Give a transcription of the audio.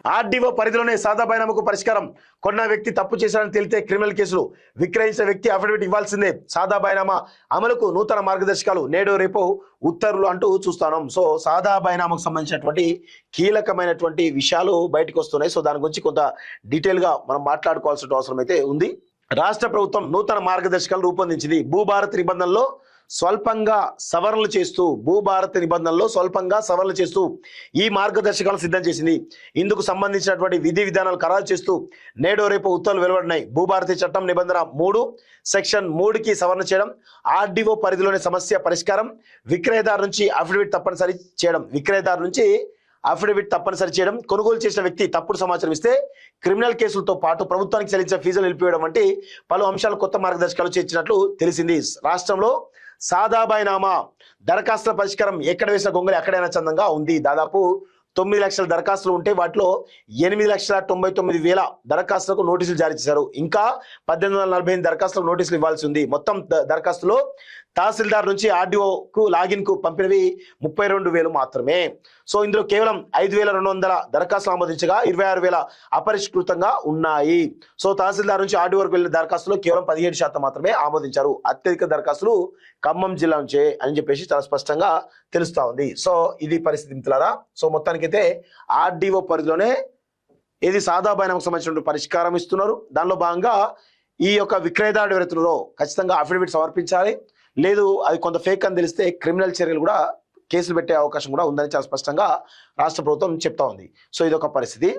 RDO పరిధిలోనే సాదా బైనామాకు పరిష్కారం. కొన్న వ్యక్తి తప్పు చేశారని తేలితే క్రిమినల్ కేసులు, విక్రయించిన వ్యక్తి అఫిడవిట్ ఇవ్వాల్సిందే. సాదా బైనామా అమలుకు నూతన మార్గదర్శకాలు, నేడు రేపు ఉత్తర్వులు అంటూ చూస్తున్నాం. సో సాదా బైనామాకు సంబంధించినటువంటి కీలకమైనటువంటి విషయాలు బయటకు వస్తున్నాయి. సో దాని గురించి కొంత డీటెయిల్ గా మనం మాట్లాడుకోవాల్సిన అవసరం అయితే ఉంది. రాష్ట్ర ప్రభుత్వం నూతన మార్గదర్శకాలు రూపొందించింది. భూభారత్ నిబంధనలో స్వల్పంగా సవరణలు చేస్తూ ఈ మార్గదర్శకాలను సిద్ధం చేసింది. ఇందుకు సంబంధించినటువంటి విధి విధానాలు ఖరారు చేస్తూ నేడో రేపు ఉత్తర్వులు వెలువడినాయి. భూభారతి చట్టం నిబంధన 3 సెక్షన్ 3కి సవరణ చేయడం, ఆర్డీఓ పరిధిలోని సమస్య పరిష్కారం, విక్రయదారు నుంచి అఫిడవిట్ తప్పనిసరి చేయడం, కొనుగోలు చేసిన వ్యక్తి తప్పుడు సమాచారం ఇస్తే క్రిమినల్ కేసులతో పాటు ప్రభుత్వానికి చెల్లించిన ఫీజులు నిలిపివేయడం వంటి పలు అంశాలు కొత్త మార్గదర్శకాలు చేర్చినట్లు తెలిసింది. రాష్ట్రంలో సాదా బైనామా దరఖాస్తుల పరిష్కారం ఎక్కడ వేసిన గొంగలి అక్కడైనా చందంగా ఉంది. దాదాపు 9 లక్షల దరఖాస్తులు ఉంటే వాటిలో 8,99,000 దరఖాస్తులకు నోటీసులు జారీ చేశారు. ఇంకా 1,848 దరఖాస్తులకు నోటీసులు ఇవ్వాల్సి ఉంది. మొత్తం దరఖాస్తులో తహసీల్దార్ నుంచి ఆర్డీఓకు లాగిన్ కు పంపినవి 32,000 మాత్రమే. సో ఇందులో కేవలం 5,200 దరఖాస్తులు ఆమోదించగా 26,000 అపరిష్కృతంగా ఉన్నాయి. సో తహసీల్దార్ నుంచి ఆర్డీఓకు వెళ్ళిన దరఖాస్తులో కేవలం 17% మాత్రమే ఆమోదించారు. అత్యధిక దరఖాస్తులు ఖమ్మం జిల్లా నుంచే అని చెప్పేసి చాలా స్పష్టంగా తెలుస్తా ఉంది. సో ఇది పరిస్థితి మిత్రులారా. సో మొత్తానికైతే ఆర్డీఓ పరిధిలోనే ఇది సాదా బైనామాకు సంబంధించిన పరిష్కారం ఇస్తున్నారు. దానిలో భాగంగా ఈ యొక్క విక్రయదారుడు ఎవరైతున్నారో ఖచ్చితంగా అఫిడవిట్ సమర్పించాలి. లేదు అది కొంత ఫేక్ అని తెలిస్తే క్రిమినల్ చర్యలు కూడా, కేసులు పెట్టే అవకాశం కూడా ఉందని చాలా స్పష్టంగా రాష్ట్ర ప్రభుత్వం చెప్తా ఉంది. సో ఇదొక పరిస్థితి.